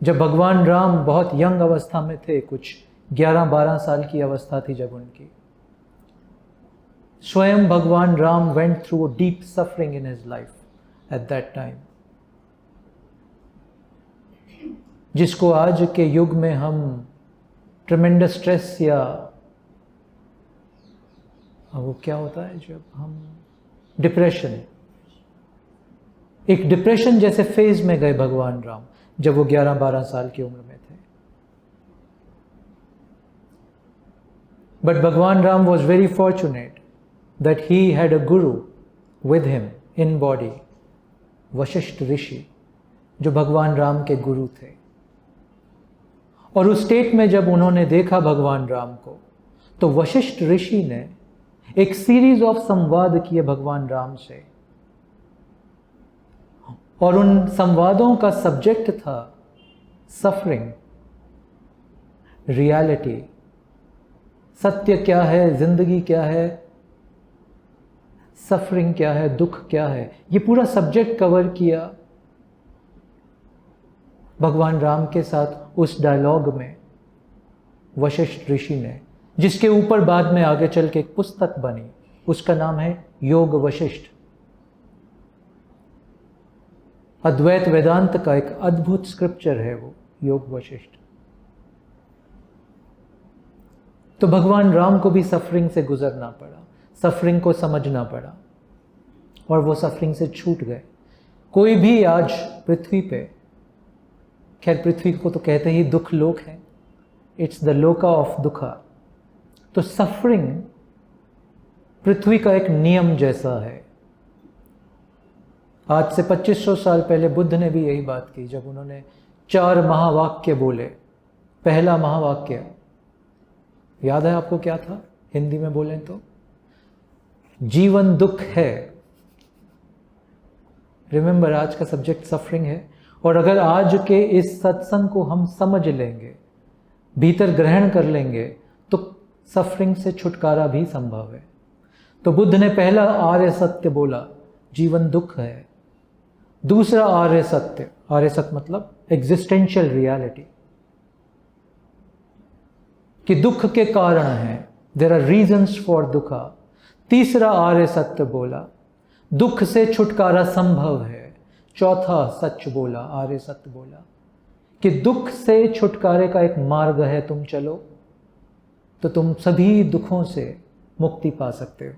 जब भगवान राम बहुत यंग अवस्था में थे, कुछ 11-12 साल की अवस्था थी जब उनकी, स्वयं भगवान Ram went through a deep suffering in his life at that time, जिसको आज के युग में हम ट्रेमेंडस स्ट्रेस या वो क्या होता है जब हम डिप्रेशन, एक डिप्रेशन जैसे फेज में गए भगवान राम जब वो 11-12 साल की उम्र में थे। बट भगवान Ram was very fortunate that he had a guru with him in body, Vashishtha ऋषि, जो भगवान राम के गुरु थे। और उस स्टेट में जब उन्होंने देखा भगवान राम को, तो वशिष्ठ ऋषि ने एक सीरीज ऑफ संवाद किए भगवान राम से, और उन संवादों का सब्जेक्ट था सफरिंग, रियलिटी, सत्य क्या है, जिंदगी क्या है, सफरिंग क्या है, दुख क्या है, ये पूरा सब्जेक्ट कवर किया भगवान राम के साथ उस डायलॉग में वशिष्ठ ऋषि ने, जिसके ऊपर बाद में आगे चल के एक पुस्तक बनी, उसका नाम है योग वशिष्ठ। अद्वैत वेदांत का एक अद्भुत स्क्रिप्चर है वो योग वशिष्ठ। तो भगवान राम को भी सफरिंग से गुजरना पड़ा, सफरिंग को समझना पड़ा, और वो सफरिंग से छूट गए। कोई भी आज पृथ्वी पे, खैर पृथ्वी को तो कहते ही दुख लोक है, इट्स द लोका ऑफ दुखा, तो सफरिंग पृथ्वी का एक नियम जैसा है। आज से 2500 साल पहले बुद्ध ने भी यही बात की, जब उन्होंने 4 महावाक्य बोले। पहला महावाक्य याद है आपको क्या था? हिंदी में बोलें तो जीवन दुख है। रिमेंबर, आज का सब्जेक्ट सफरिंग है, और अगर आज के इस सत्संग को हम समझ लेंगे, भीतर ग्रहण कर लेंगे, तो सफरिंग से छुटकारा भी संभव है। तो बुद्ध ने पहला आर्य सत्य बोला, जीवन दुख है। दूसरा आर्य सत्य मतलब एग्जिस्टेंशियल रियलिटी, कि दुख के कारण है, देयर आर रीजंस फॉर दुखा। तीसरा आर्य सत्य बोला, दुख से छुटकारा संभव है। चौथा सच बोला, आर्य सत्य बोला, कि दुख से छुटकारे का एक मार्ग है, तुम चलो तो तुम सभी दुखों से मुक्ति पा सकते हो।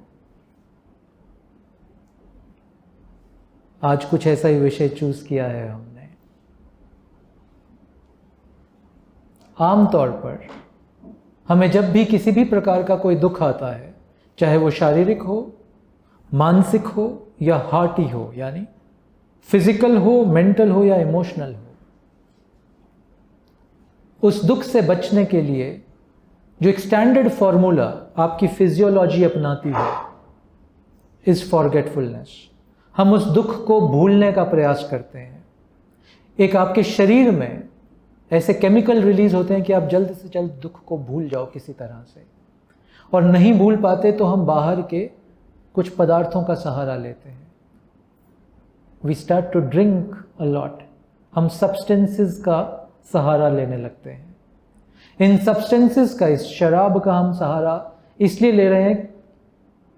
आज कुछ ऐसा ही विषय चूज किया है हमने। आमतौर पर हमें जब भी किसी भी प्रकार का कोई दुख आता है, चाहे वो शारीरिक हो, मानसिक हो या हार्टी हो, यानी फिजिकल हो, मेंटल हो या इमोशनल हो, उस दुख से बचने के लिए जो एक स्टैंडर्ड फॉर्मूला आपकी फिजियोलॉजी अपनाती है इज फॉरगेटफुलनेस। हम उस दुख को भूलने का प्रयास करते हैं। एक आपके शरीर में ऐसे केमिकल रिलीज होते हैं कि आप जल्द से जल्द दुख को भूल जाओ किसी तरह से, और नहीं भूल पाते तो हम बाहर के कुछ पदार्थों का सहारा लेते हैं। We start to drink a lot, हम सब्सटेंसेस का सहारा लेने लगते हैं। इन सब्सटेंसेस का, इस शराब का हम सहारा इसलिए ले रहे हैं,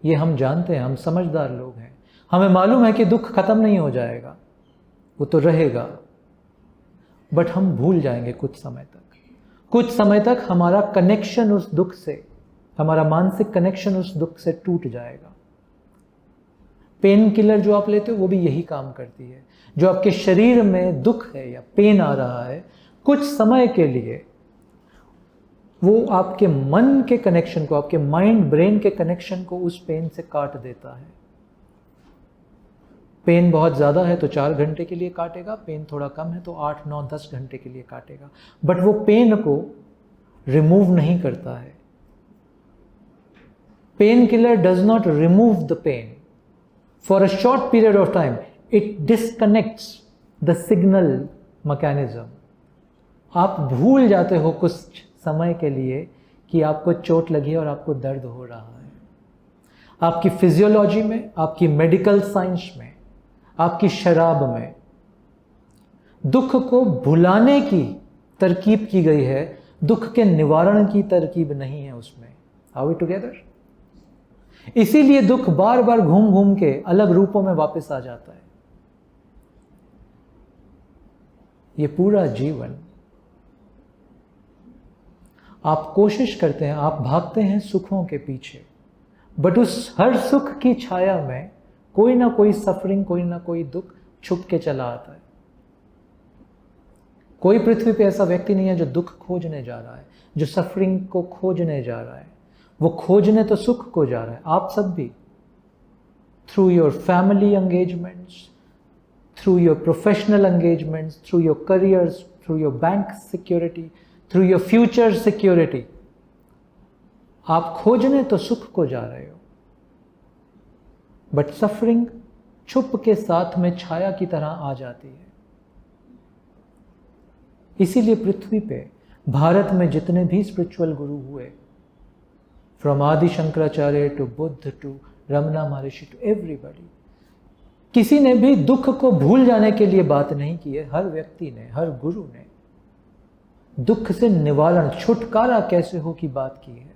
ये हम जानते हैं, हम समझदार लोग हैं, हमें मालूम है कि दुख खत्म नहीं हो जाएगा, वो तो रहेगा, बट हम भूल जाएंगे कुछ समय तक। कुछ समय तक हमारा कनेक्शन उस दुख से, हमारा मानसिक कनेक्शन उस दुख से टूट जाएगा। पेन किलर जो आप लेते हो वो भी यही काम करती है। जो आपके शरीर में दुख है या पेन आ रहा है, कुछ समय के लिए वो आपके मन के कनेक्शन को, आपके माइंड ब्रेन के कनेक्शन को उस पेन से काट देता है। पेन बहुत ज़्यादा है तो 4 घंटे के लिए काटेगा, पेन थोड़ा कम है तो 8, 9, 10 घंटे के लिए काटेगा, बट वो पेन को रिमूव नहीं करता है। Painkiller does not remove the pain for a short period of time, it disconnects the signal mechanism. आप भूल जाते हो कुछ समय के लिए कि आपको चोट लगी और आपको दर्द हो रहा है। आपकी फिजियोलॉजी में, आपकी मेडिकल साइंस में, आपकी शराब में दुख को भुलाने की तरकीब की गई है, दुख के निवारण की तरकीब नहीं है उसमें। Are we together? इसीलिए दुख बार बार घूम घूम के अलग रूपों में वापस आ जाता है। ये पूरा जीवन आप कोशिश करते हैं, आप भागते हैं सुखों के पीछे, बट उस हर सुख की छाया में कोई ना कोई सफरिंग, कोई ना कोई दुख छुप के चला आता है। कोई पृथ्वी पे ऐसा व्यक्ति नहीं है जो दुख खोजने जा रहा है, जो सफरिंग को खोजने जा रहा है। वो खोजने तो सुख को जा रहा है। आप सब भी through your family engagements, through your professional engagements, through your careers, through your bank security, through your future security, आप खोजने तो सुख को जा रहे हो, बट सफरिंग छुप के साथ में छाया की तरह आ जाती है। इसीलिए पृथ्वी पे भारत में जितने भी स्पिरिचुअल गुरु हुए, फ्रॉम आदि Shankaracharya to Buddha to Ramna Maharshi to everybody, किसी ने भी दुख को भूल जाने के लिए बात नहीं की है। हर व्यक्ति ने, हर गुरु ने दुख से निवारण, छुटकारा कैसे हो की बात की है।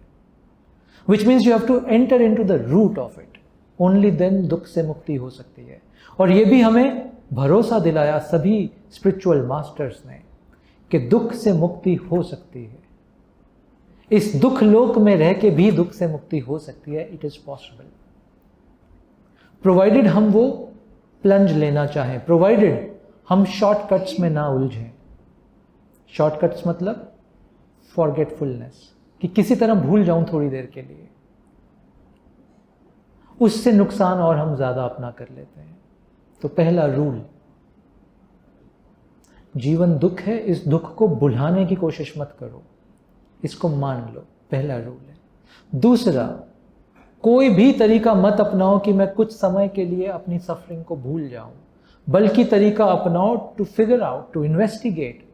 Which means you have to enter into the root of it, only then दुख से मुक्ति हो सकती है। और यह भी हमें भरोसा दिलाया सभी स्पिरिचुअल मास्टर्स ने कि दुख से मुक्ति हो सकती है। इस दुख लोक में रह के भी दुख से मुक्ति हो सकती है। इट इज पॉसिबल, प्रोवाइडेड हम वो प्लंज लेना चाहें, प्रोवाइडेड हम शॉर्टकट्स में ना उलझें। शॉर्टकट्स मतलब फॉरगेटफुलनेस, कि किसी तरह भूल जाऊं थोड़ी देर के लिए, उससे नुकसान और हम ज्यादा अपना कर लेते हैं। तो पहला रूल, जीवन दुख है, इस दुख को भुलाने की कोशिश मत करो, इसको मान लो, पहला रूल है। दूसरा, कोई भी तरीका मत अपनाओ कि मैं कुछ समय के लिए अपनी सफरिंग को भूल जाऊं, बल्कि तरीका अपनाओ to figure out, to investigate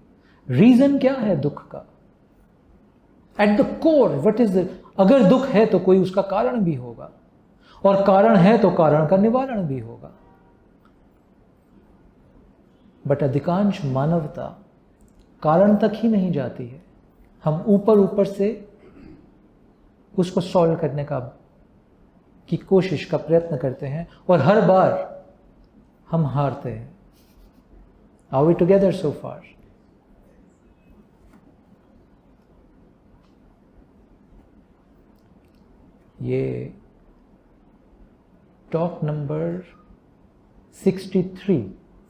reason क्या है दुख का। At the core what is the, अगर दुख है तो कोई उसका कारण भी होगा, और कारण है तो कारण का निवारण भी होगा। बट अधिकांश मानवता कारण तक ही नहीं जाती है। हम ऊपर ऊपर से उसको सॉल्व करने की कोशिश का प्रयत्न करते हैं, और हर बार हम हारते हैं। आर वी टुगेदर सो फार? ये talk number 63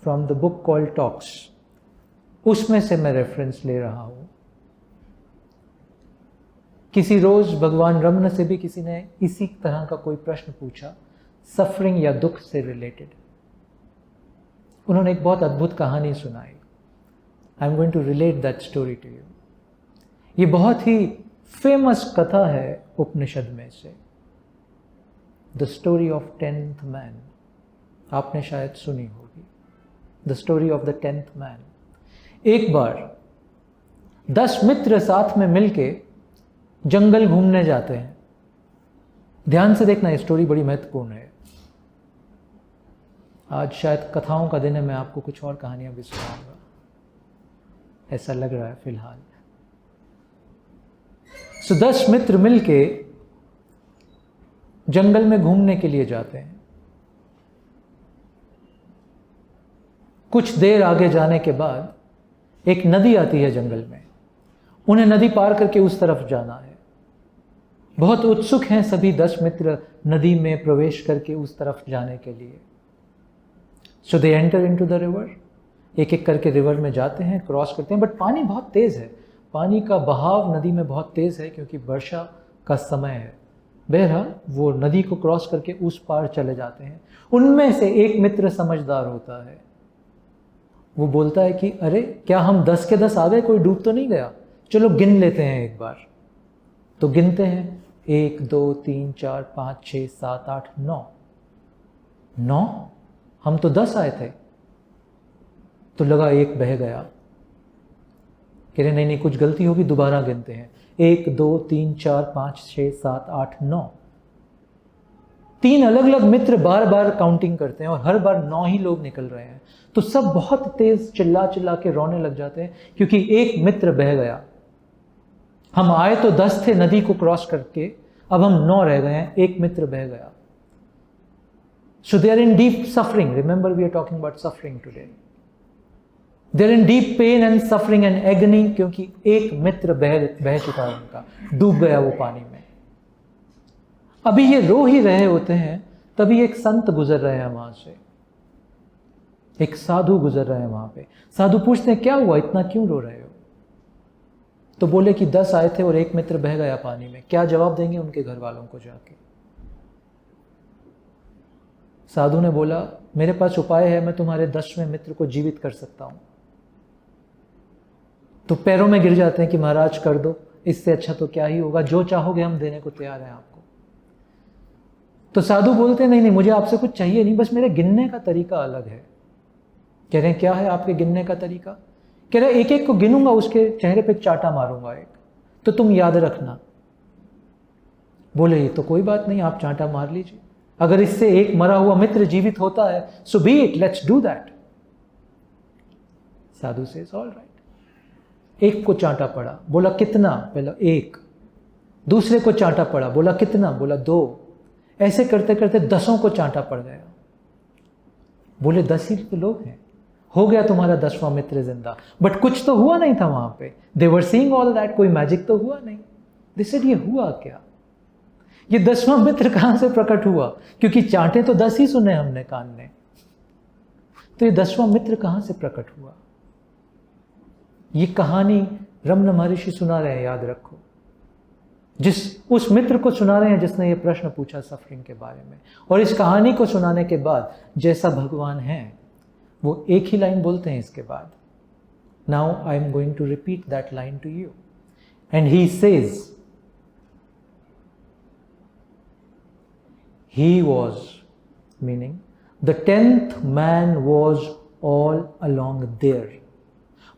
from the book called talks, उसमें से मैं रेफरेंस ले रहा हूं। किसी रोज भगवान रमन से भी किसी ने इसी तरह का कोई प्रश्न पूछा, सफरिंग या दुख से रिलेटेड। उन्होंने एक बहुत अद्भुत कहानी सुनाई। I am going to relate that story to you. ये बहुत ही फेमस कथा है उपनिषद में से, the story of 10th man. आपने शायद सुनी होगी, the story of the 10th man. एक बार 10 मित्र साथ में मिलके जंगल घूमने जाते हैं। ध्यान से देखना, ये स्टोरी बड़ी महत्वपूर्ण है। आज शायद कथाओं का दिन है, मैं आपको कुछ और कहानियां भी सुनाऊंगा, ऐसा लग रहा है फिलहाल। 10 मित्र मिलके जंगल में घूमने के लिए जाते हैं। कुछ देर आगे जाने के बाद एक नदी आती है जंगल में। उन्हें नदी पार करके उस तरफ जाना है। बहुत उत्सुक हैं सभी 10 मित्र नदी में प्रवेश करके उस तरफ जाने के लिए। So they enter into the river. एक एक करके रिवर में जाते हैं, क्रॉस करते हैं, बट पानी बहुत तेज है। पानी का बहाव नदी में बहुत तेज है क्योंकि वर्षा का समय है। बहरहाल वो नदी को क्रॉस करके उस पार चले जाते हैं। उनमें से एक मित्र समझदार होता है। वो बोलता है कि अरे क्या हम 10 के 10 आ गए, कोई डूब तो नहीं गया, चलो गिन लेते हैं एक बार। तो गिनते हैं, 1 2 3 4 5 6 7 8 9। 9? हम तो 10 आए थे। तो लगा एक बह गया। कह रहे नहीं नहीं, कुछ गलती होगी, दोबारा गिनते हैं। 1 2 3 4 5 6 7 8 9। 3 अलग अलग मित्र बार बार काउंटिंग करते हैं और हर बार 9 ही लोग निकल रहे हैं, तो सब बहुत तेज चिल्ला चिल्ला के रोने लग जाते हैं, क्योंकि एक मित्र बह गया। हम आए तो 10 थे नदी को क्रॉस करके, अब हम 9 रह गए हैं, एक मित्र बह गया। So they are in deep suffering. Remember, we are talking about suffering today. They are in deep pain and suffering and agony, क्योंकि एक मित्र बह चुका है उनका, डूब गया वो पानी में। अभी ये रो ही रहे होते हैं, तभी एक संत गुजर रहे हैं वहां से, एक साधु गुजर रहे हैं वहां पे। साधु पूछते हैं, क्या हुआ, इतना क्यों रो रहे हो? तो बोले कि 10 आए थे और एक मित्र बह गया पानी में। क्या जवाब देंगे उनके घर वालों को जाके? साधु ने बोला, मेरे पास उपाय है, मैं तुम्हारे 10वें मित्र को जीवित कर सकता हूं। तो पैरों में गिर जाते हैं कि महाराज कर दो, इससे अच्छा तो क्या ही होगा, जो चाहोगे हम देने को तैयार हैं आपको। तो साधु बोलते हैं, नहीं नहीं, मुझे आपसे कुछ चाहिए नहीं, बस मेरे गिनने का तरीका अलग है। कह रहे हैं, क्या है आपके गिनने का तरीका? कह रहे, एक एक को गिनूंगा, उसके चेहरे पे चाटा मारूंगा एक, तो तुम याद रखना। बोले, ये तो कोई बात नहीं, आप चाटा मार लीजिए, अगर इससे एक मरा हुआ मित्र जीवित होता है, so be it, let's do that. साधु सेज ऑल राइट। एक को चांटा पड़ा, बोला कितना? पहला 1। दूसरे को चांटा पड़ा, बोला कितना? बोला 2। ऐसे करते करते 10 को चांटा पड़ गया। बोले 10 ही तो लोग हैं, हो गया तुम्हारा 10वां मित्र जिंदा। बट कुछ तो हुआ नहीं था वहां पे, दे वर सीइंग ऑल दैट, कोई मैजिक तो हुआ नहीं। दे सेड, ये हुआ क्या? ये 10वां मित्र कहां से प्रकट हुआ? क्योंकि चांटे तो 10 ही सुने हमने कान ने, तो ये 10वां मित्र कहां से प्रकट हुआ? ये कहानी रमन महर्षि सुना रहे हैं, याद रखो, उस मित्र को सुना रहे हैं जिसने ये प्रश्न पूछा सफरिंग के बारे में। और इस कहानी को सुनाने के बाद जैसा भगवान है वो एक ही लाइन बोलते हैं इसके बाद, now I am going to repeat that line to you, and he says, he was, meaning the 10th man was all along there,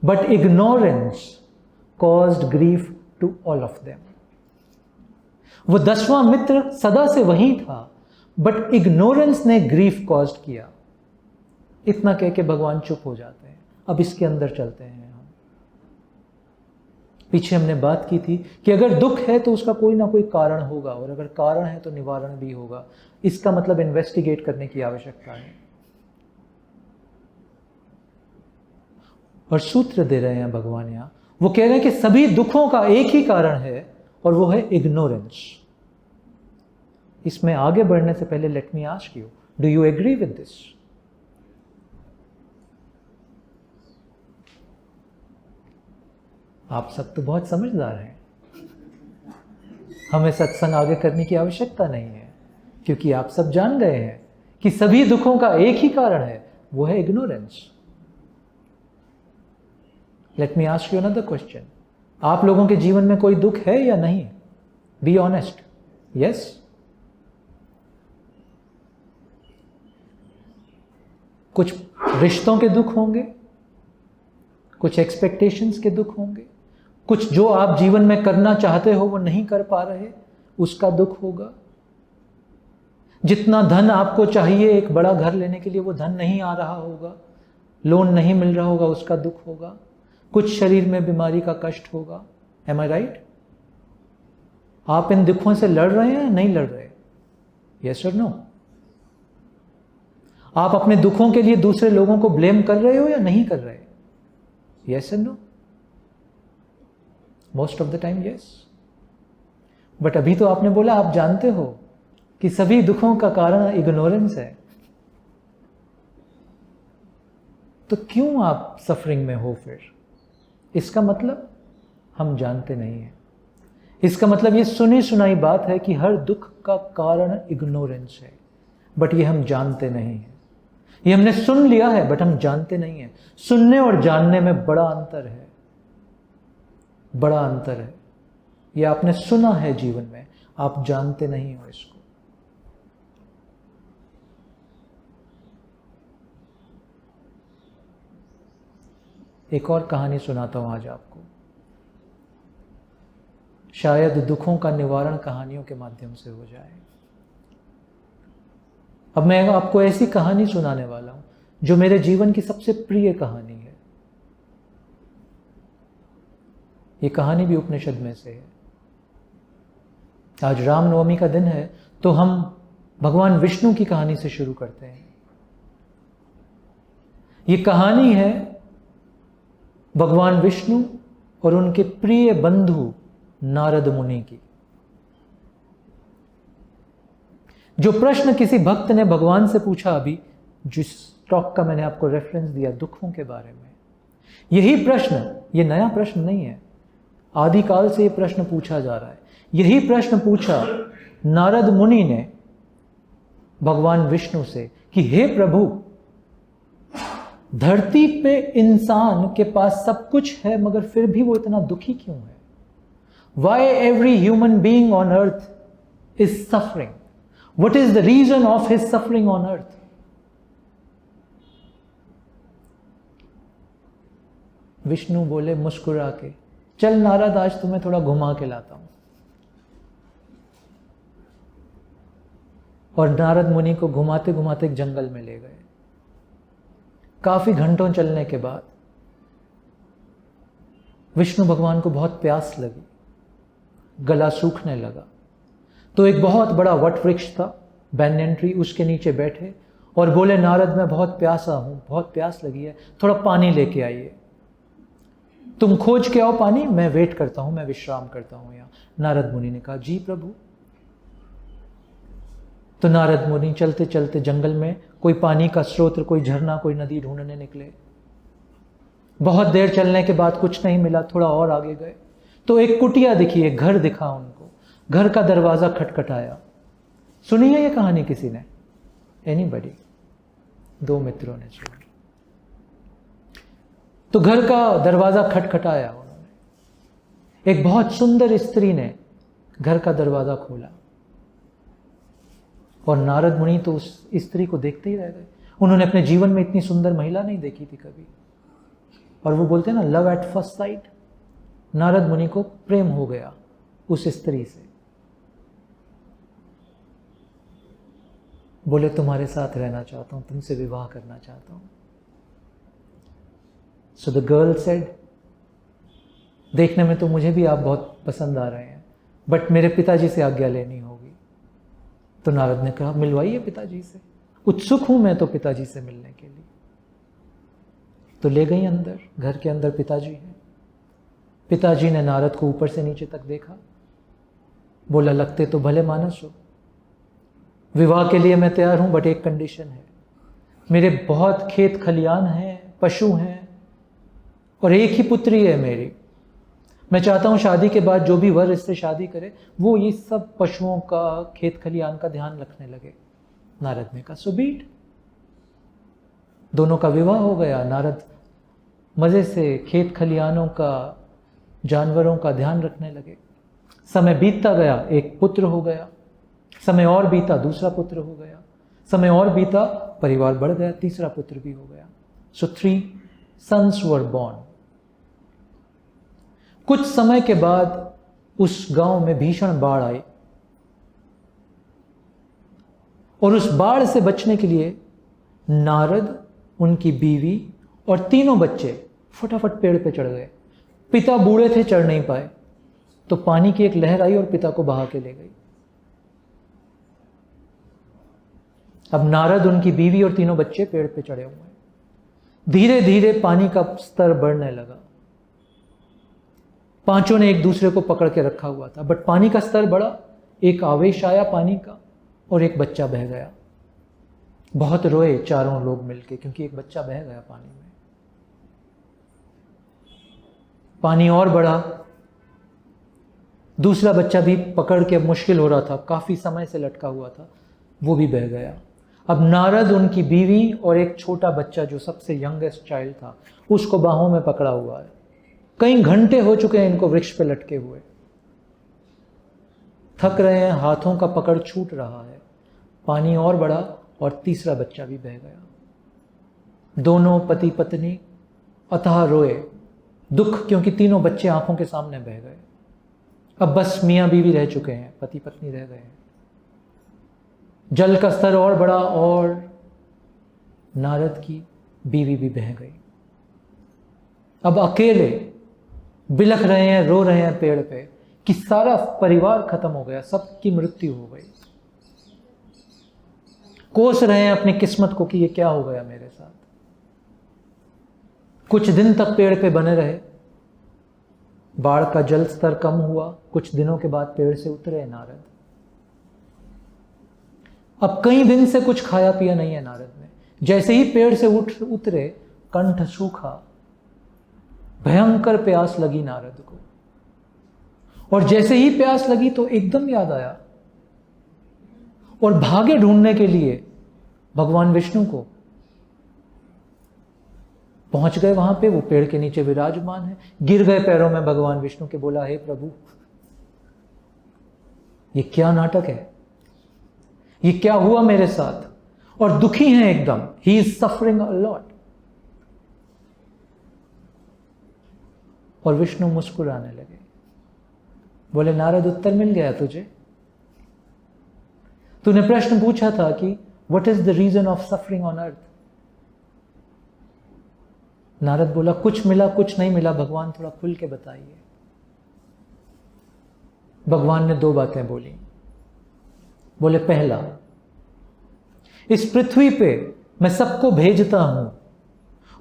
but ignorance caused grief to all of them. वो 10वां मित्र सदा से वहीं था, but ignorance ने grief caused किया। इतना कह के भगवान चुप हो जाते हैं। अब इसके अंदर चलते हैं हम। पीछे हमने बात की थी कि अगर दुख है तो उसका कोई ना कोई कारण होगा, और अगर कारण है तो निवारण भी होगा। इसका मतलब इन्वेस्टिगेट करने की आवश्यकता है। और सूत्र दे रहे हैं भगवान यहां, वो कह रहे हैं कि सभी दुखों का एक ही कारण है, और वो है इग्नोरेंस। इसमें आगे बढ़ने से पहले let me ask you, do you agree with this? आप सब तो बहुत समझदार हैं, हमें सत्संग आगे करने की आवश्यकता नहीं है, क्योंकि आप सब जान गए हैं कि सभी दुखों का एक ही कारण है, वो है ignorance. Late me ask you another question, आप लोगों के जीवन में कोई दुख है या नहीं? Be honest, yes? कुछ रिश्तों के दुख होंगे, कुछ एक्सपेक्टेशंस के दुख होंगे, कुछ जो आप जीवन में करना चाहते हो वो नहीं कर पा रहे, उसका दुख होगा। जितना धन आपको चाहिए एक बड़ा घर लेने के लिए, वो धन नहीं आ रहा होगा, लोन नहीं मिल रहा होगा, उसका दुख होगा। कुछ शरीर में बीमारी का कष्ट होगा। एम आई राइट? आप इन दुखों से लड़ रहे हैं या नहीं लड़ रहे? यस और नो? आप अपने दुखों के लिए दूसरे लोगों को ब्लेम कर रहे हो या नहीं कर रहे? Yes and no? Most of the time yes. But अभी तो आपने बोला आप जानते हो कि सभी दुखों का कारण इग्नोरेंस है, तो क्यों आप सफरिंग में हो फिर? इसका मतलब हम जानते नहीं हैं। इसका मतलब ये सुनी सुनाई बात है कि हर दुख का कारण इग्नोरेंस है, बट ये हम जानते नहीं हैं। ये हमने सुन लिया है बट हम जानते नहीं हैं। सुनने और जानने में बड़ा अंतर है, बड़ा अंतर है। ये आपने सुना है जीवन में, आप जानते नहीं हो इसको। एक और कहानी सुनाता हूं आज आपको, शायद दुखों का निवारण कहानियों के माध्यम से हो जाए। अब मैं आपको ऐसी कहानी सुनाने वाला हूं जो मेरे जीवन की सबसे प्रिय कहानी है। ये कहानी भी उपनिषद में से है। आज रामनवमी का दिन है तो हम भगवान विष्णु की कहानी से शुरू करते हैं। ये कहानी है भगवान विष्णु और उनके प्रिय बंधु नारद मुनि की। जो प्रश्न किसी भक्त ने भगवान से पूछा अभी, जिस टॉक का मैंने आपको रेफरेंस दिया दुखों के बारे में, यही प्रश्न, ये नया प्रश्न नहीं है, आदिकाल से ये प्रश्न पूछा जा रहा है। यही प्रश्न पूछा नारद मुनि ने भगवान विष्णु से कि हे प्रभु, धरती पे इंसान के पास सब कुछ है मगर फिर भी वो इतना दुखी क्यों है? Why every human being on earth is suffering? What is the reason of his suffering on earth? Vishnu बोले मुस्कुरा के, चल नारद, आज तुम्हें थोड़ा घुमा के लाता हूं। और नारद मुनि को घुमाते घुमाते एक जंगल में ले गए। काफी घंटों चलने के बाद विष्णु भगवान को बहुत प्यास लगी, गला सूखने लगा। तो एक बहुत बड़ा वट वृक्ष था, बैनियन ट्री, उसके नीचे बैठे और बोले, नारद मैं बहुत प्यासा हूं, बहुत प्यास लगी है, थोड़ा पानी लेके आइए। तुम खोज के आओ पानी, मैं वेट करता हूं, मैं विश्राम करता हूं यहाँ। नारद मुनि ने कहा, जी प्रभु। तो नारद मुनि चलते चलते जंगल में कोई पानी का स्रोत, कोई झरना, कोई नदी ढूंढने निकले। बहुत देर चलने के बाद कुछ नहीं मिला, थोड़ा और आगे गए तो एक कुटिया दिखी, एक घर दिखा उनको। घर का दरवाजा खटखटाया। सुनी है ये कहानी किसी ने? एनीबडी? दो मित्रों ने सुनी। तो घर का दरवाजा खटखटाया उन्होंने। एक बहुत सुंदर स्त्री ने घर का दरवाजा खोला और नारद मुनि तो उस स्त्री को देखते ही रह गए। उन्होंने अपने जीवन में इतनी सुंदर महिला नहीं देखी थी कभी। और वो बोलते हैं ना, love at first sight. Narad मुनि को प्रेम हो गया उस स्त्री से। बोले, तुम्हारे साथ रहना चाहता हूं, तुमसे विवाह करना चाहता हूं। सो द गर्ल सेड, देखने में तो मुझे भी आप बहुत पसंद आ रहे हैं, बट मेरे पिताजी से आज्ञा लेनी होगी। तो नारद ने कहा, मिलवाइए पिताजी से, उत्सुक हूं मैं तो पिताजी से मिलने के लिए। तो ले गई अंदर। घर के अंदर पिताजी हैं। पिताजी ने नारद को ऊपर से नीचे तक देखा। बोला, लगते तो भले मानस हो, विवाह के लिए मैं तैयार हूं, बट एक कंडीशन है। मेरे बहुत खेत खलियान हैं, पशु हैं और एक ही पुत्री है मेरी। मैं चाहता हूं शादी के बाद जो भी वर इससे शादी करे वो ये सब पशुओं का, खेत खलियान का ध्यान रखने लगे। नारद ने कहा, सो बीट। दोनों का विवाह हो गया। नारद मजे से खेत खलियानों का, जानवरों का ध्यान रखने लगे। समय बीतता गया, एक पुत्र हो गया। समय और बीता, दूसरा पुत्र हो गया। समय और बीता, परिवार बढ़ गया, तीसरा पुत्र भी हो गया। सो 3 sons were born। कुछ समय के बाद उस गांव में भीषण बाढ़ आई और उस बाढ़ से बचने के लिए नारद, उनकी बीवी और 3 बच्चे फटाफट पेड़ पे चढ़ गए। पिता बूढ़े थे, चढ़ नहीं पाए, तो पानी की एक लहर आई और पिता को बहा के ले गई। अब नारद, उनकी बीवी और 3 बच्चे पेड़ पे चढ़े हुए हैं। धीरे धीरे पानी का स्तर बढ़ने लगा। 5 ने एक दूसरे को पकड़ के रखा हुआ था, बट पानी का स्तर बढ़ा। एक आवेश आया पानी का और एक बच्चा बह गया। बहुत रोए चारों लोग मिलके, क्योंकि एक बच्चा बह गया पानी में। पानी और बढ़ा। दूसरा बच्चा भी पकड़ के, अब मुश्किल हो रहा था, काफी समय से लटका हुआ था, वो भी बह गया। अब नारद, उनकी बीवी और एक छोटा बच्चा जो सबसे यंगेस्ट चाइल्ड था, उसको बाहों में पकड़ा हुआ है। कई घंटे हो चुके हैं इनको वृक्ष पे लटके हुए। थक रहे हैं, हाथों का पकड़ छूट रहा है। पानी और बढ़ा और तीसरा बच्चा भी बह गया। दोनों पति पत्नी अथाह रोए, दुख, क्योंकि 3 बच्चे आंखों के सामने बह गए। अब बस मियाँ बीवी रह चुके हैं, पति पत्नी रह गए हैं। जल का स्तर और बढ़ा और नारद की बीवी भी बह गई। अब अकेले बिलख रहे हैं, रो रहे हैं पेड़ पे कि सारा परिवार खत्म हो गया, सबकी मृत्यु हो गई। कोस रहे हैं अपनी किस्मत को कि ये क्या हो गया मेरे साथ। कुछ दिन तक पेड़ पे बने रहे, बाढ़ का जल स्तर कम हुआ, कुछ दिनों के बाद पेड़ से उतरे नारद। अब कई दिन से कुछ खाया पिया नहीं है नारद ने। जैसे ही पेड़ से उतरे, कंठ सूखा, भयंकर प्यास लगी नारद को। और जैसे ही प्यास लगी तो एकदम याद आया और भागे ढूंढने के लिए भगवान विष्णु को। पहुंच गए वहां पे, वो पेड़ के नीचे विराजमान है। गिर गए पैरों में भगवान विष्णु के, बोला हे प्रभु, ये क्या नाटक है, ये क्या हुआ मेरे साथ। और दुखी हैं एकदम, he is suffering a lot. और विष्णु मुस्कुराने लगे, बोले नारद उत्तर मिल गया तुझे। तूने प्रश्न पूछा था कि what is the reason of suffering on earth. Narad बोला कुछ मिला कुछ नहीं मिला, भगवान थोड़ा खुल के बताइए। भगवान ने दो बातें बोली। बोले पहला, इस पृथ्वी पे मैं सबको भेजता हूं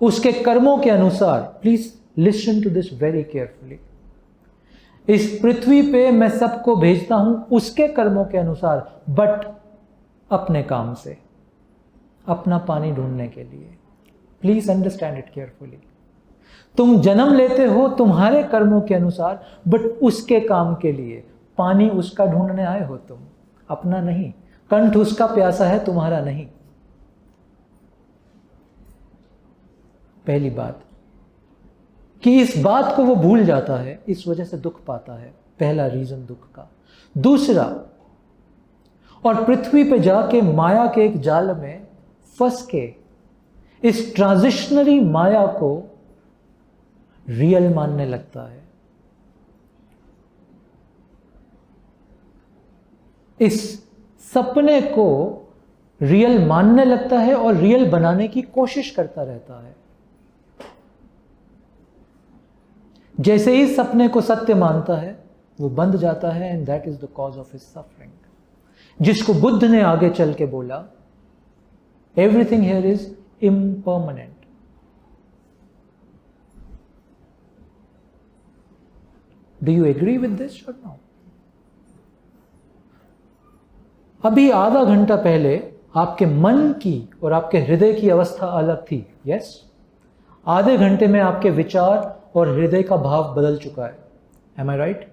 उसके कर्मों के अनुसार। Please listen to this very carefully. इस पृथ्वी पे मैं सबको भेजता हूं उसके कर्मों के अनुसार, बट अपने काम से, अपना पानी ढूंढने के लिए। Please understand it carefully. तुम जन्म लेते हो तुम्हारे कर्मों के अनुसार, बट उसके काम के लिए। पानी उसका ढूंढने आए हो तुम, अपना नहीं। कंठ उसका प्यासा है, तुम्हारा नहीं। पहली बात कि इस बात को वो भूल जाता है, इस वजह से दुख पाता है। पहला रीजन दुख का। दूसरा, और पृथ्वी पे जाके माया के एक जाल में फंस के इस ट्रांजिशनरी माया को रियल मानने लगता है। इस सपने को रियल मानने लगता है और रियल बनाने की कोशिश करता रहता है। जैसे ही सपने को सत्य मानता है वो बंध जाता है, and that is the cause of his suffering. जिसको बुद्ध ने आगे चल के बोला, everything here is impermanent. Do you agree with this और नो? अभी आधा घंटा पहले आपके मन की और आपके हृदय की अवस्था अलग थी, यस? आधे घंटे में आपके विचार और हृदय का भाव बदल चुका है। एम आई राइट?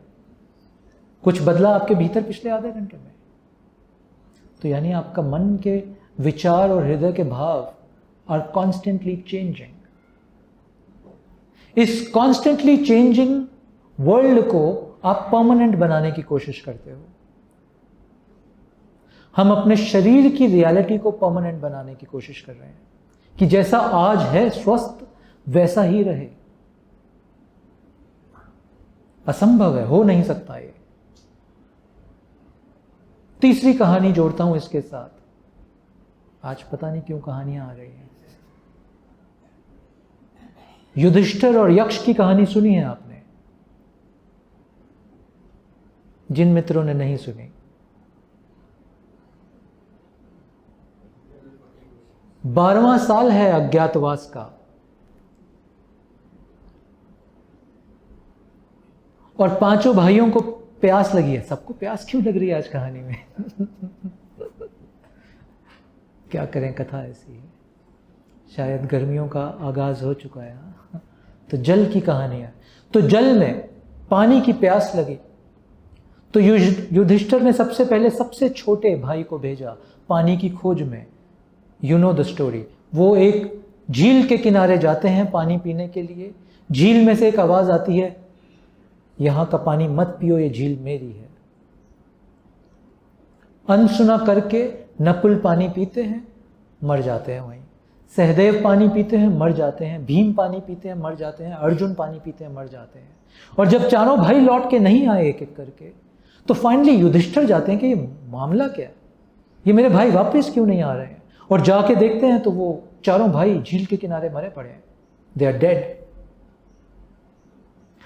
कुछ बदला आपके भीतर पिछले आधे घंटे में। तो यानी आपका मन के विचार और हृदय के भाव आर कॉन्स्टेंटली चेंजिंग। इस कॉन्स्टेंटली चेंजिंग वर्ल्ड को आप परमानेंट बनाने की कोशिश करते हो। हम अपने शरीर की रियलिटी को परमानेंट बनाने की कोशिश कर रहे हैं कि जैसा आज है स्वस्थ वैसा ही रहे। असंभव है, हो नहीं सकता ये। तीसरी कहानी जोड़ता हूं इसके साथ। आज पता नहीं क्यों कहानियां आ रही हैं। युधिष्ठिर और यक्ष की कहानी सुनी है आपने? जिन मित्रों ने नहीं सुनी, 12वां साल है अज्ञातवास का, और पांचों भाइयों को प्यास लगी है। सबको प्यास क्यों लग रही है आज कहानी में? क्या करें, कथा ऐसी है। शायद गर्मियों का आगाज हो चुका है। तो जल की कहानी है। तो जल में पानी की प्यास लगी तो युधिष्ठिर ने सबसे पहले सबसे छोटे भाई को भेजा पानी की खोज में। You know the story. वो एक झील के किनारे जाते हैं पानी पीने के लिए। झील में से एक आवाज आती है, यहां का पानी मत पियो, ये झील मेरी है। अनसुना करके नकुल पानी पीते हैं, मर जाते हैं वहीं। सहदेव पानी पीते हैं, मर जाते हैं। भीम पानी पीते हैं, मर जाते हैं। अर्जुन पानी पीते हैं, मर जाते हैं। और जब चारों भाई लौट के नहीं आए एक एक करके, तो फाइनली युधिष्ठिर जाते हैं कि ये मामला क्या है। ये मेरे भाई वापस क्यों नहीं आ रहे हैं? और जाके देखते हैं तो वो चारों भाई झील के किनारे मरे पड़े हैं, दे आर डेड।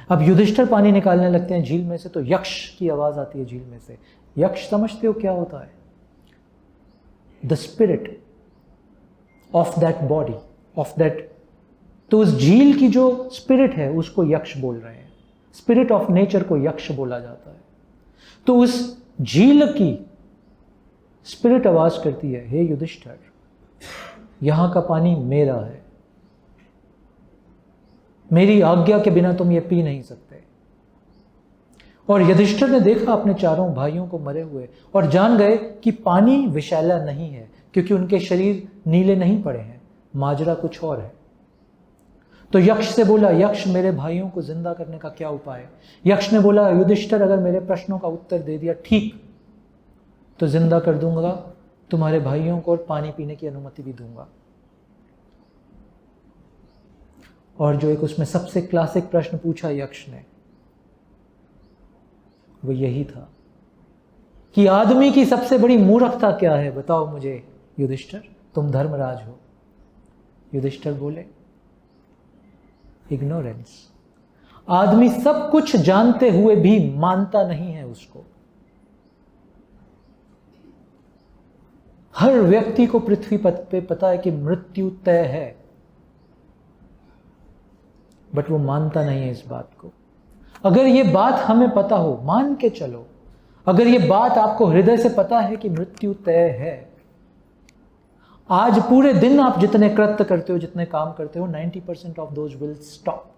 अब युधिष्ठिर पानी निकालने लगते हैं झील में से, तो यक्ष की आवाज आती है झील में से। यक्ष समझते हो क्या होता है? The spirit of that body, of that, तो उस झील की जो स्पिरिट है उसको यक्ष बोल रहे हैं। स्पिरिट ऑफ नेचर को यक्ष बोला जाता है। तो उस झील की स्पिरिट आवाज करती है, हे युधिष्ठिर, यहां का पानी मेरा है, मेरी आज्ञा के बिना तुम ये पी नहीं सकते। और युधिष्ठिर ने देखा अपने चारों भाइयों को मरे हुए और जान गए कि पानी विषैला नहीं है, क्योंकि उनके शरीर नीले नहीं पड़े हैं, माजरा कुछ और है। तो यक्ष से बोला, यक्ष मेरे भाइयों को जिंदा करने का क्या उपाय है? यक्ष ने बोला, युधिष्ठिर अगर मेरे प्रश्नों का उत्तर दे दिया ठीक तो जिंदा कर दूंगा तुम्हारे भाइयों को और पानी पीने की अनुमति भी दूंगा। और जो एक उसमें सबसे क्लासिक प्रश्न पूछा यक्ष ने, वो यही था कि आदमी की सबसे बड़ी मूर्खता क्या है, बताओ मुझे युधिष्ठिर, तुम धर्मराज हो। युधिष्ठिर बोले, इग्नोरेंस। आदमी सब कुछ जानते हुए भी मानता नहीं है उसको। हर व्यक्ति को पृथ्वी पे पता है कि मृत्यु तय है, बट वो मानता नहीं है इस बात को। अगर ये बात हमें पता हो, मान के चलो, अगर ये बात आपको हृदय से पता है कि मृत्यु तय है, आज पूरे दिन आप जितने कृत्य करते हो, जितने काम करते हो, 90% ऑफ दोज विल स्टॉप।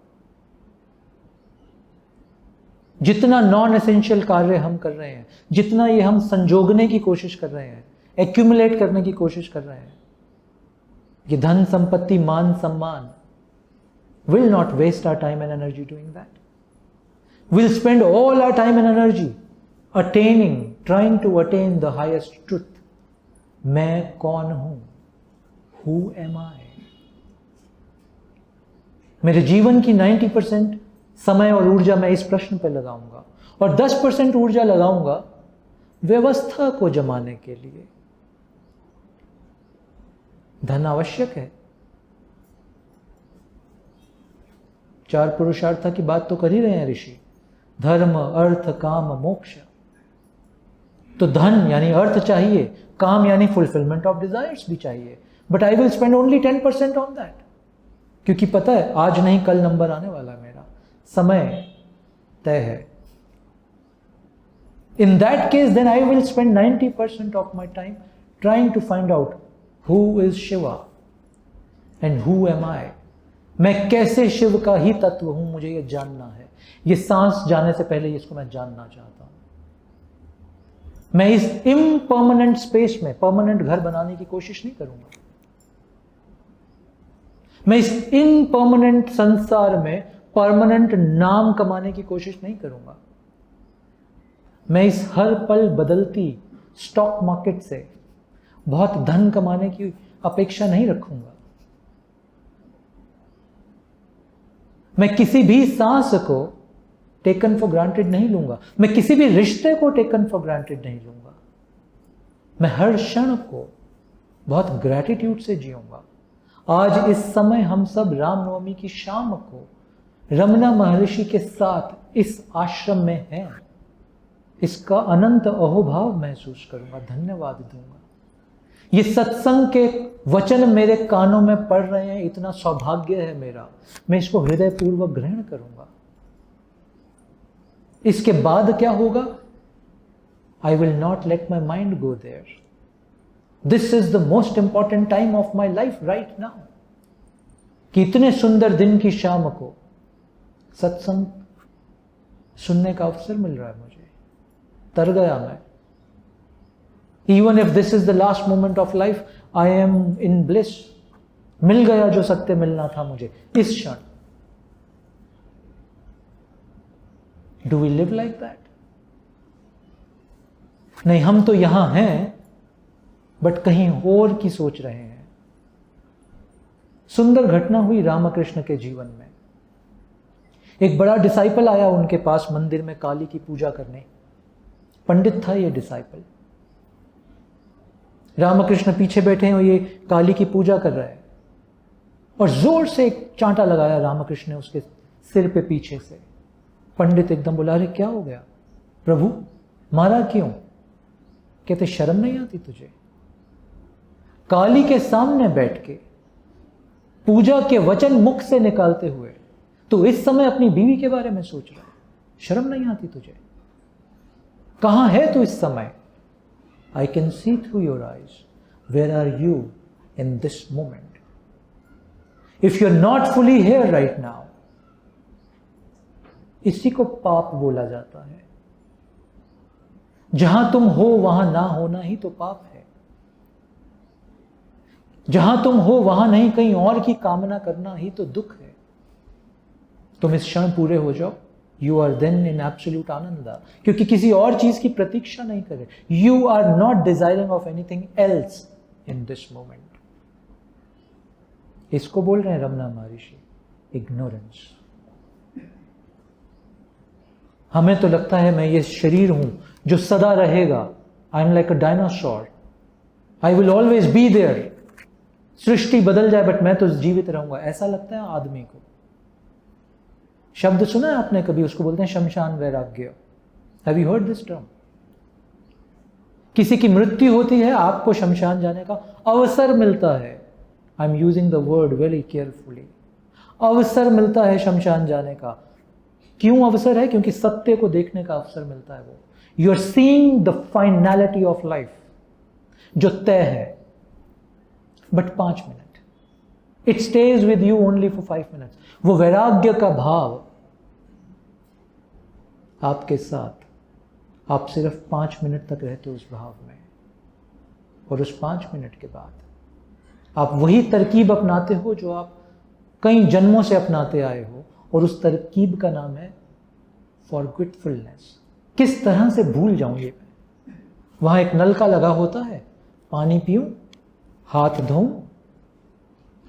जितना नॉन एसेंशियल कार्य हम कर रहे हैं, जितना ये हम संजोगने की कोशिश कर रहे हैं, एक्यूमुलेट करने की कोशिश कर रहे हैं, ये धन संपत्ति मान सम्मान, will not waste our time and energy doing that. We'll spend all our time and energy trying to attain the highest truth. मैं कौन हूं? Who am I? मेरे जीवन की 90% समय और ऊर्जा मैं इस प्रश्न पर लगाऊंगा और 10% ऊर्जा लगाऊंगा व्यवस्था को जमाने के लिए। धन आवश्यक है, 4 पुरुषार्थ की बात तो कर ही रहे हैं ऋषि, धर्म अर्थ काम मोक्ष। तो धन यानी अर्थ चाहिए, काम यानी फुलफिलमेंट ऑफ डिजायर्स भी चाहिए, but I will spend only 10% on that, क्योंकि पता है आज नहीं कल नंबर आने वाला है, मेरा समय तय है। In that case then I will spend 90% of my time trying to find out who is Shiva and who am I. मैं कैसे शिव का ही तत्व हूं, मुझे यह जानना है। ये सांस जाने से पहले इसको मैं जानना चाहता हूं। मैं इस इम्पर्मानेंट स्पेस में परमानेंट घर बनाने की कोशिश नहीं करूंगा। मैं इस इम्पर्मानेंट संसार में परमानेंट नाम कमाने की कोशिश नहीं करूंगा। मैं इस हर पल बदलती स्टॉक मार्केट से बहुत धन कमाने की अपेक्षा नहीं रखूंगा। मैं किसी भी सांस को टेकन फॉर ग्रांटेड नहीं लूंगा। मैं किसी भी रिश्ते को टेकन फॉर ग्रांटेड नहीं लूंगा। मैं हर क्षण को बहुत ग्रैटिट्यूड से जीऊंगा। आज इस समय हम सब रामनवमी की शाम को रमना महर्षि के साथ इस आश्रम में हैं। इसका अनंत अहोभाव महसूस करूंगा, धन्यवाद दूंगा। ये सत्संग के वचन मेरे कानों में पड़ रहे हैं, इतना सौभाग्य है मेरा, मैं इसको हृदय पूर्वक ग्रहण करूंगा। इसके बाद क्या होगा? I will not let my mind go there. This is the most important time of my life right now, कि इतने सुंदर दिन की शाम को सत्संग सुनने का अवसर मिल रहा है मुझे। तर गया मैं। Even if this is the last moment of life, I am in bliss. मिल गया जो सत्य मिलना था मुझे इस क्षण। Do we live like that? नहीं, हम तो यहां हैं, बट कहीं और की सोच रहे हैं। सुंदर घटना हुई रामकृष्ण के जीवन में। एक बड़ा डिसाइपल आया उनके पास मंदिर में काली की पूजा करने। पंडित था ये डिसाइपल। रामकृष्ण पीछे बैठे हैं और ये काली की पूजा कर रहा है, और जोर से एक चांटा लगाया रामकृष्ण ने उसके सिर पे पीछे से। पंडित एकदम बोला, अरे क्या हो गया प्रभु, मारा क्यों? कहते शर्म नहीं आती तुझे? काली के सामने बैठ के पूजा के वचन मुख से निकालते हुए तो इस समय अपनी बीवी के बारे में सोच रहा है, शर्म नहीं आती तुझे? कहां है तू इस समय? I can see through your eyes. Where are you in this moment? If you're not fully here right now, इसी को पाप बोला जाता है। जहां तुम हो वहां ना होना ही तो पाप है। जहां तुम हो वहां नहीं कहीं और की कामना करना ही तो दुख है। तुम इस क्षण पूरे हो जाओ, you are then in absolute ananda, क्योंकि किसी और चीज की प्रतीक्षा नहीं करे। You are not desiring of anything else in this moment. इसको बोल रहे हैं रमना महर्षि, इग्नोरेंस। हमें तो लगता है मैं ये शरीर हूं जो सदा रहेगा, I am like a dinosaur, I will always be there. सृष्टि बदल जाए बट मैं तो जीवित रहूंगा, ऐसा लगता है आदमी को। शब्द सुना है आपने कभी, उसको बोलते हैं शमशान वैराग्य। Have you heard this term? किसी की मृत्यु होती है, आपको शमशान जाने का अवसर मिलता है। I am using the word very carefully. अवसर मिलता है शमशान जाने का। क्यों अवसर है? क्योंकि सत्य को देखने का अवसर मिलता है। वो you are seeing the finality of life, जो तय है। But 5 minute, it stays with you only for 5 minutes. वो वैराग्य का भाव आपके साथ, आप सिर्फ 5 मिनट तक रहते हो उस भाव में, और उस 5 मिनट के बाद आप वही तरकीब अपनाते हो जो आप कई जन्मों से अपनाते आए हो, और उस तरकीब का नाम है फॉरगेटफुलनेस। किस तरह से भूल जाऊं ये मैं? वहां एक नलका लगा होता है, पानी पीऊं, हाथ धोऊं,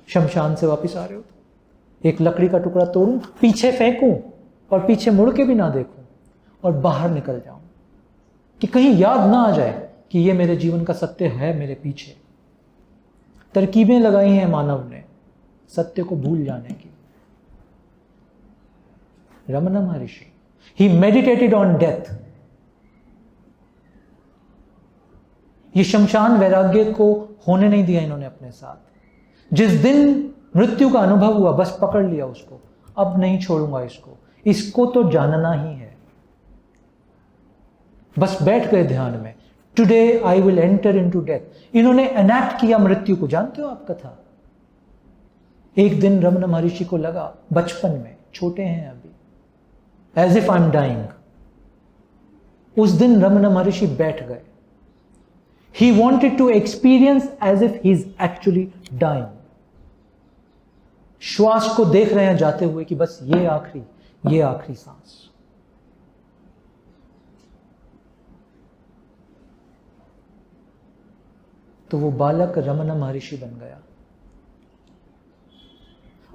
शमशान से वापस आ रहे हो तो एक लकड़ी का टुकड़ा तोड़ूं, पीछे फेंकूं और पीछे मुड़ के भी ना देखूं और बाहर निकल जाऊं, कि कहीं याद ना आ जाए कि ये मेरे जीवन का सत्य है मेरे पीछे। तरकीबें लगाई हैं मानव ने सत्य को भूल जाने की। रमना महर्षि, ही मेडिटेटेड ऑन डेथ। ये शमशान वैराग्य को होने नहीं दिया इन्होंने अपने साथ। जिस दिन मृत्यु का अनुभव हुआ, बस पकड़ लिया उसको, अब नहीं छोड़ूंगा इसको तो जानना ही है। बस बैठ गए ध्यान में, today I will enter into death. इन्होंने एनैक्ट किया मृत्यु को। जानते हो आप कथा? एक दिन रमना महर्षि को लगा, बचपन में, छोटे हैं अभी, as if I am dying. उस दिन रमना महर्षि बैठ गए। He wanted to experience as if he is actually dying. श्वास को देख रहे हैं जाते हुए कि बस ये आखिरी सांस। तो वो बालक रमना महर्षि बन गया।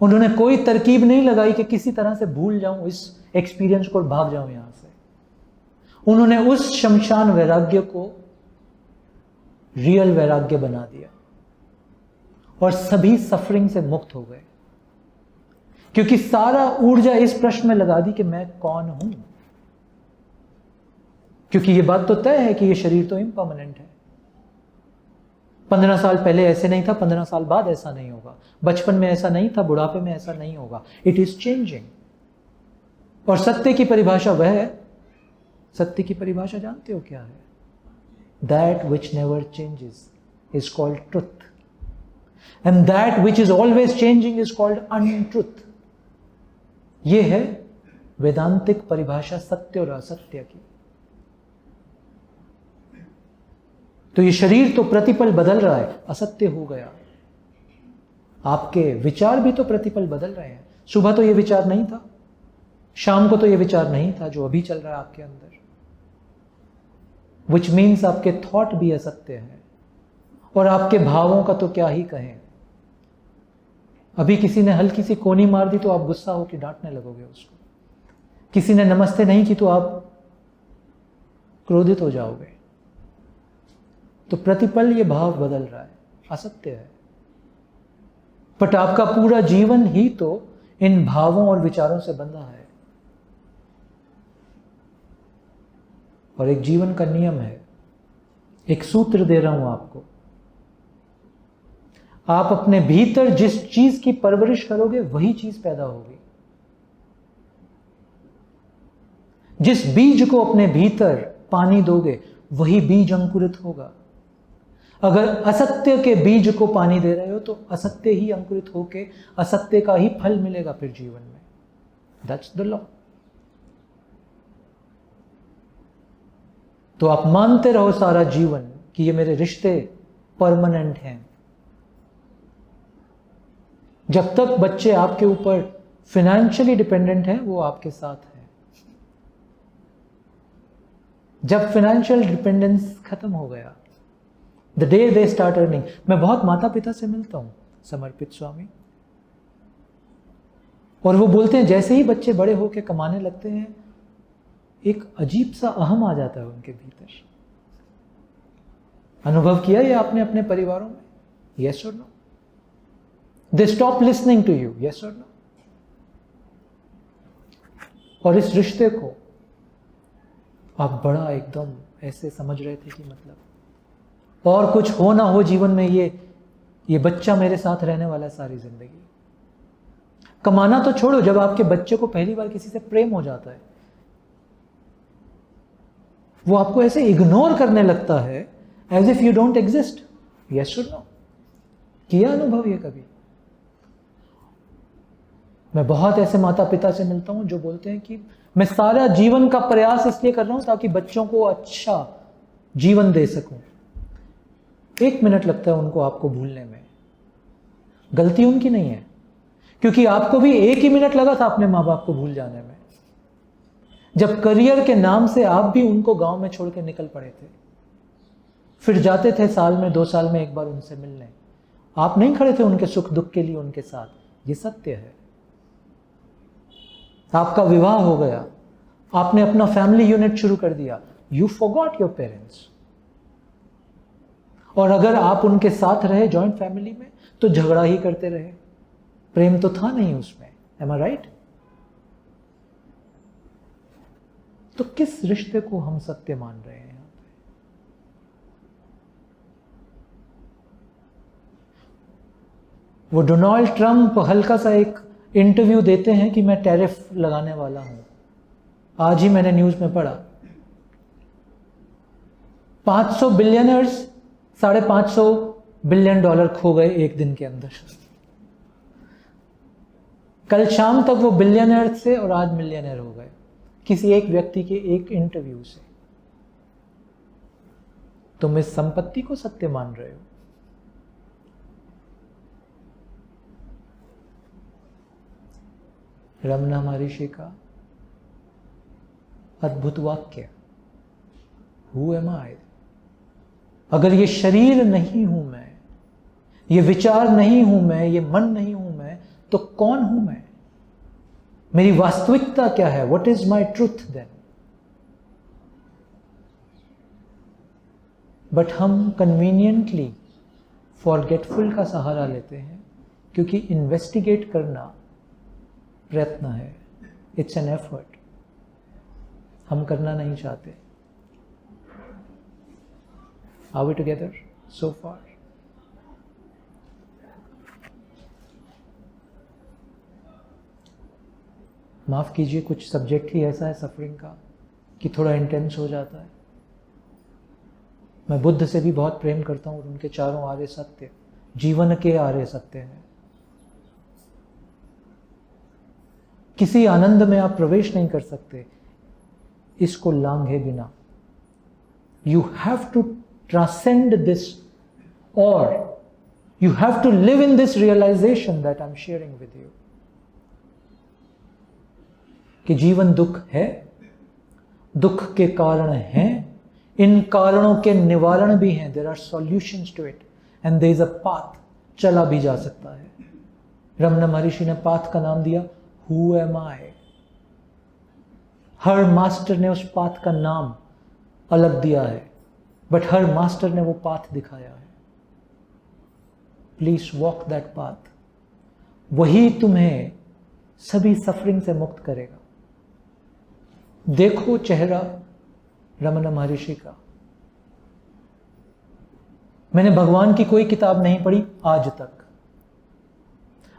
उन्होंने कोई तरकीब नहीं लगाई कि किसी तरह से भूल जाऊं इस एक्सपीरियंस को और भाग जाऊं यहां से। उन्होंने उस शमशान वैराग्य को रियल वैराग्य बना दिया और सभी सफरिंग से मुक्त हो गए, क्योंकि सारा ऊर्जा इस प्रश्न में लगा दी कि मैं कौन हूं। क्योंकि यह बात तो तय है कि यह शरीर तो इम्पर्मानेंट है। 15 साल पहले ऐसे नहीं था, 15 साल बाद ऐसा नहीं होगा, बचपन में ऐसा नहीं था, बुढ़ापे में ऐसा नहीं होगा। It is changing. और सत्य की परिभाषा वह है, सत्य की परिभाषा जानते हो क्या है? That which never changes is called truth, and that which is always changing is called untruth. ये है वेदांतिक परिभाषा सत्य और असत्य की। तो ये शरीर तो प्रतिपल बदल रहा है, असत्य हो गया। आपके विचार भी तो प्रतिपल बदल रहे हैं। सुबह तो ये विचार नहीं था, शाम को तो ये विचार नहीं था जो अभी चल रहा है आपके अंदर। विच मीन्स आपके थॉट भी असत्य है, और आपके भावों का तो क्या ही कहें। अभी किसी ने हल्की सी कोनी मार दी तो आप गुस्सा होकर डांटने लगोगे उसको। किसी ने नमस्ते नहीं की तो आप क्रोधित हो जाओगे। तो प्रतिपल ये भाव बदल रहा है, असत्य है। बट आपका पूरा जीवन ही तो इन भावों और विचारों से बंधा है। और एक जीवन का नियम है, एक सूत्र दे रहा हूं आपको। आप अपने भीतर जिस चीज की परवरिश करोगे वही चीज पैदा होगी। जिस बीज को अपने भीतर पानी दोगे वही बीज अंकुरित होगा। अगर असत्य के बीज को पानी दे रहे हो तो असत्य ही अंकुरित होके असत्य का ही फल मिलेगा फिर जीवन में। That's the law. तो आप मानते रहो सारा जीवन कि ये मेरे रिश्ते परमानेंट हैं। जब तक बच्चे आपके ऊपर फाइनेंशियली डिपेंडेंट हैं वो आपके साथ हैं। जब फाइनेंशियल डिपेंडेंस खत्म हो गया, the day they start earning. मैं बहुत माता पिता से मिलता हूं, समर्पित स्वामी, और वो बोलते हैं जैसे ही बच्चे बड़े होकर कमाने लगते हैं एक अजीब सा अहम आ जाता है उनके भीतर। अनुभव किया ये आपने अपने परिवारों में? यस और no? They stop listening to you, yes और नो? और इस रिश्ते को आप बड़ा एकदम ऐसे समझ रहे थे कि मतलब और कुछ हो ना हो जीवन में, ये बच्चा मेरे साथ रहने वाला है सारी जिंदगी। कमाना तो छोड़ो, जब आपके बच्चे को पहली बार किसी से प्रेम हो जाता है वो आपको ऐसे इग्नोर करने लगता है as if you don't exist. Yes और नो? किया अनुभव ये कभी? मैं बहुत ऐसे माता पिता से मिलता हूं जो बोलते हैं कि मैं सारा जीवन का प्रयास इसलिए कर रहा हूं ताकि बच्चों को अच्छा जीवन दे सकूं। 1 मिनट लगता है उनको आपको भूलने में। गलती उनकी नहीं है, क्योंकि आपको भी 1 ही मिनट लगा था अपने माँ बाप को भूल जाने में, जब करियर के नाम से आप भी उनको गांव में छोड़ के निकल पड़े थे। फिर जाते थे साल में 2 साल में एक बार उनसे मिलने। आप नहीं खड़े थे उनके सुख दुख के लिए उनके साथ। ये सत्य है। आपका विवाह हो गया, आपने अपना फैमिली यूनिट शुरू कर दिया, यू फॉरगॉट योर पेरेंट्स। और अगर आप उनके साथ रहे जॉइंट फैमिली में तो झगड़ा ही करते रहे, प्रेम तो था नहीं उसमें। एम आई राइट? तो किस रिश्ते को हम सत्य मान रहे हैं यहां पे? वो डोनाल्ड ट्रंप हल्का सा एक इंटरव्यू देते हैं कि मैं टैरिफ लगाने वाला हूं। आज ही मैंने न्यूज में पढ़ा 500 बिलियनर्स $550 बिलियन खो गए एक दिन के अंदर। कल शाम तक वो बिलियनर थे और आज मिलियनर हो गए किसी एक व्यक्ति के एक इंटरव्यू से। तुम इस संपत्ति को सत्य मान रहे हो? रमना महर्षि का अद्भुत वाक्य, हु एम आई? अगर ये शरीर नहीं हूं मैं, ये विचार नहीं हूं मैं, ये मन नहीं हूं मैं, तो कौन हूं मैं? मेरी वास्तविकता क्या है? What is my truth then? But हम कन्वीनियंटली फॉरगेटफुल का सहारा लेते हैं, क्योंकि इन्वेस्टिगेट करना प्रयत्न है, इट्स एन एफर्ट। हम करना नहीं चाहते। आर वी टुगेदर सो फार? माफ कीजिए, कुछ सब्जेक्ट ही ऐसा है सफरिंग का कि थोड़ा इंटेंस हो जाता है। मैं बुद्ध से भी बहुत प्रेम करता हूं और उनके 4 आर्य सत्य जीवन के आर्य सत्य हैं। किसी आनंद में आप प्रवेश नहीं कर सकते इसको लांघे बिना। You have to transcend this, और you have to live in this realization that I am sharing with you, कि जीवन दुख है, दुख के कारण हैं, इन कारणों के निवारण भी हैं। There are solutions to it and there is a path, चला भी जा सकता है। रमना महर्षि ने पाथ का नाम दिया who am I. Her master ने उस पाथ का नाम अलग दिया है। बट हर मास्टर ने वो पाथ दिखाया है। Please walk that path. वही तुम्हें सभी सफरिंग से मुक्त करेगा। देखो चेहरा रमन महर्षि का। मैंने भगवान की कोई किताब नहीं पढ़ी आज तक।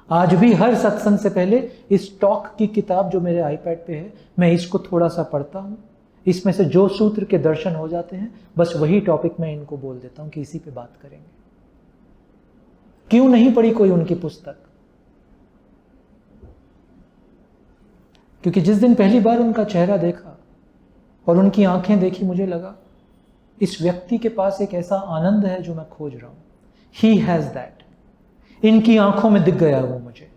आज भी हर सत्संग से पहले इस टॉक की किताब जो मेरे आईपैड पे है, मैं इसको थोड़ा सा पढ़ता हूं। इसमें से जो सूत्र के दर्शन हो जाते हैं, बस वही टॉपिक मैं इनको बोल देता हूं कि इसी पे बात करेंगे। क्यों नहीं पढ़ी कोई उनकी पुस्तक? क्योंकि जिस दिन पहली बार उनका चेहरा देखा और उनकी आंखें देखी, मुझे लगा इस व्यक्ति के पास एक ऐसा आनंद है जो मैं खोज रहा हूं। He has that. इनकी आंखों में दिख गया वो मुझे,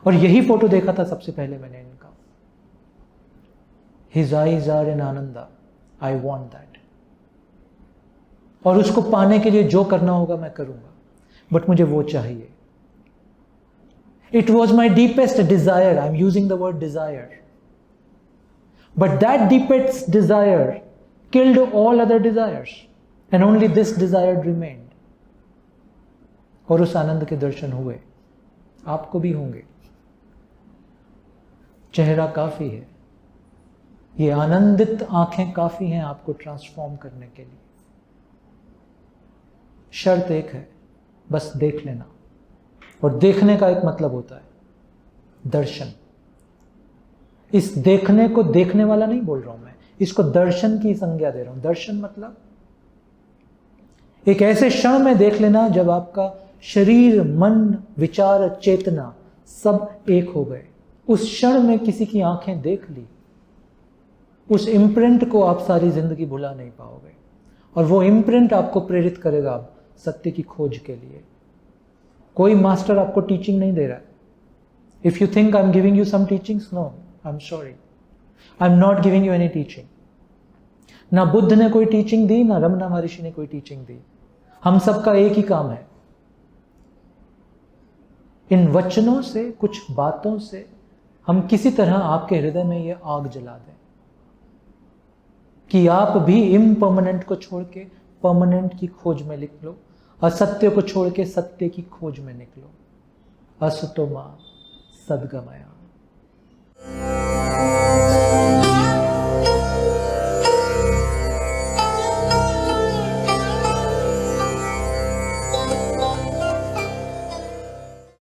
और यही फोटो देखा था सबसे पहले मैंने इनका। His eyes are in Ananda, I want that। और उसको पाने के लिए जो करना होगा मैं करूंगा, बट मुझे वो चाहिए। It was my deepest desire, I'm using the word desire, but that deepest desire killed all other desires and only this desire remained। और उस आनंद के दर्शन हुए, आपको भी होंगे। चेहरा काफी है, ये आनंदित आंखें काफी हैं आपको ट्रांसफॉर्म करने के लिए। शर्त एक है, बस देख लेना। और देखने का एक मतलब होता है दर्शन। इस देखने को देखने वाला नहीं बोल रहा हूं मैं, इसको दर्शन की संज्ञा दे रहा हूं। दर्शन मतलब एक ऐसे क्षण में देख लेना जब आपका शरीर, मन, विचार, चेतना सब एक हो गए। उस क्षण में किसी की आंखें देख ली, उस इम्प्रिंट को आप सारी जिंदगी भुला नहीं पाओगे। और वो इम्प्रिंट आपको प्रेरित करेगा सत्य की खोज के लिए। कोई मास्टर आपको टीचिंग नहीं दे रहा है। If you think I am giving you some teachings, no, I am sorry, I am not giving you any teaching. ना बुद्ध ने कोई टीचिंग दी, ना रमन महर्षि ने कोई टीचिंग दी। हम सबका एक ही काम है, इन वचनों से, कुछ बातों से हम किसी तरह आपके हृदय में ये आग जला दें कि आप भी इम्पर्मानेंट को छोड़ के परमानेंट की खोज में निकलो, असत्य को छोड़ के सत्य की खोज में निकलो। असतो मा सद्गमया।